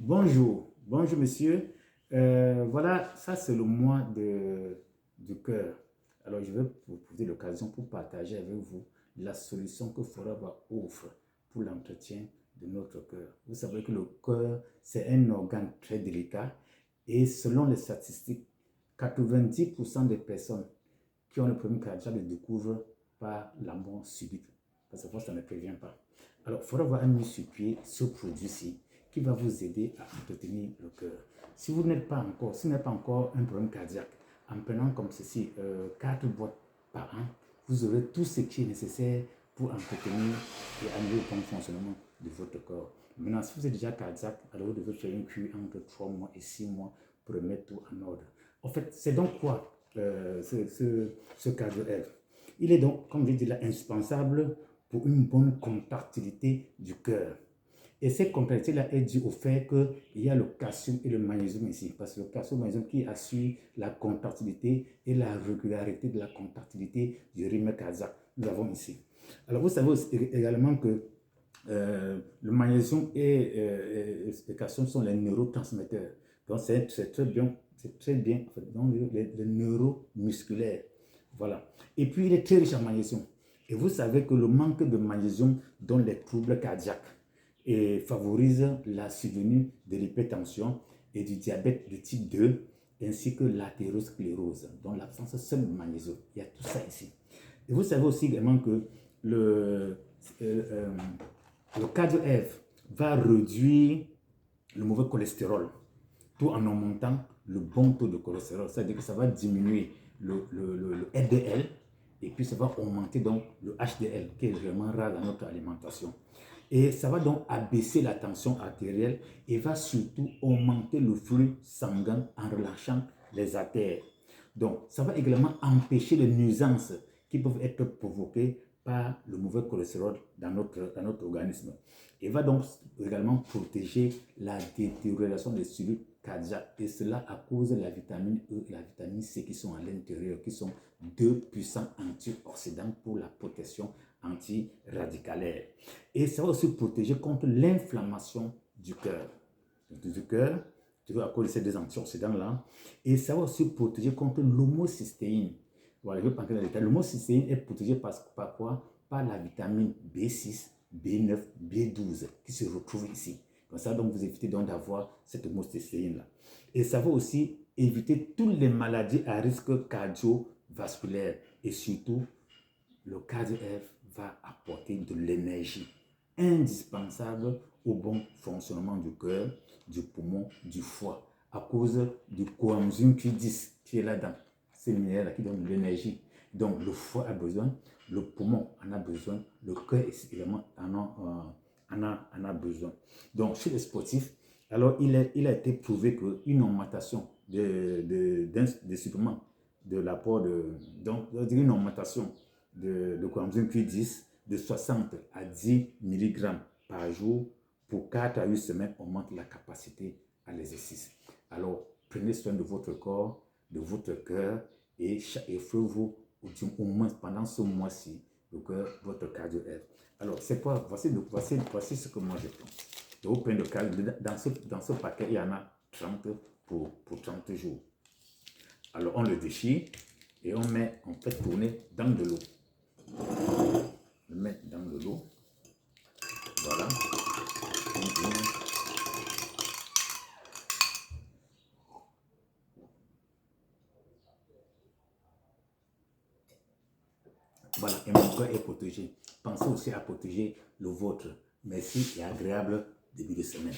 Bonjour monsieur. Voilà, ça c'est le mois du cœur. Alors je vais vous poser l'occasion pour partager avec vous la solution que Forever offre pour l'entretien de notre cœur. Vous savez que le cœur, c'est un organe très délicat et selon les statistiques, 90% des personnes qui ont le problème cardiaque le découvrent par la mort subite. Parce que ça ne prévient pas. Alors, Forever a mis sur pied ce produit-ci qui va vous aider à entretenir le cœur. Si vous n'êtes pas encore, si vous n'avez pas encore un problème cardiaque, en prenant comme ceci 4 boîtes par an, vous aurez tout ce qui est nécessaire pour entretenir et améliorer le bon fonctionnement de votre corps. Maintenant, si vous êtes déjà cardiaque, alors vous devez faire une cure entre 3 mois et 6 mois pour remettre tout en ordre. En fait, c'est donc quoi ce cardio F? Il est donc, comme je dis là, indispensable pour une bonne contractilité du cœur. Et cette contractilité-là est due au fait qu'il y a le calcium et le magnésium ici. Parce que le calcium et le magnésium qui assure la contractilité et la régularité de la contractilité du rythme cardiaque. Nous avons ici. Alors, vous savez aussi également que le magnésium et le calcium sont les neurotransmetteurs. Donc, c'est très bien, en fait, donc les neuromusculaires. Voilà. Et puis, il est très riche en magnésium. Et vous savez que le manque de magnésium donne les troubles cardiaques et favorise la survenue de l'hypertension et du diabète de type 2 ainsi que l'athérosclérose. Donc, l'absence seule de magnésium. Il y a tout ça ici. Et vous savez aussi également que le cardio F va réduire le mauvais cholestérol tout en augmentant le bon taux de cholestérol. C'est-à-dire que ça va diminuer le LDL et puis ça va augmenter donc le HDL qui est vraiment rare dans notre alimentation. Et ça va donc abaisser la tension artérielle et va surtout augmenter le flux sanguin en relâchant les artères. Donc, ça va également empêcher les nuisances qui peuvent être provoquées par le mauvais cholestérol dans notre organisme. Et va donc également protéger la détérioration des cellules cardiaques. Et cela à cause de la vitamine E et la vitamine C qui sont à l'intérieur, qui sont deux puissants antioxydants pour la protection antiradicalaire. Et ça va aussi protéger contre l'inflammation du cœur. À cause de ces deux antioxydants-là. Et ça va aussi protéger contre l'homocystéine. Voilà, je vais parler dans les détails. L'homocystéine est protégée par quoi? Par la vitamine B6, B9, B12 qui se retrouvent ici. Comme ça, donc, vous évitez donc d'avoir cette homocystéine-là. Et ça va aussi éviter toutes les maladies à risque cardiovasculaire. Et surtout, le cardio F va apporter de l'énergie indispensable au bon fonctionnement du cœur, du poumon, du foie, à cause du coenzyme Q10 qui est là-dedans. C'est le minéraux qui donne l'énergie. Donc, le foie a besoin, le poumon en a besoin, le cœur également en a besoin. Donc, chez les sportifs, alors il a été prouvé qu'une augmentation des suppléments de l'apport donc une augmentation de coenzyme Q10 de 60 à 10 mg par jour pour 4 à 8 semaines augmente la capacité à l'exercice. Alors, prenez soin de votre corps, de votre cœur et faites-vous au moins pendant ce mois-ci votre cardio F. Alors, c'est quoi? Voici ce que moi je prends. Je vous prends le cardio. Dans ce paquet, il y en a 30 pour 30 jours. Alors, on le déchire et on fait tourner dans de l'eau. On le met dans de l'eau. Voilà. Voilà, et mon cœur est protégé. Pensez aussi à protéger le vôtre. Merci et agréable début de semaine.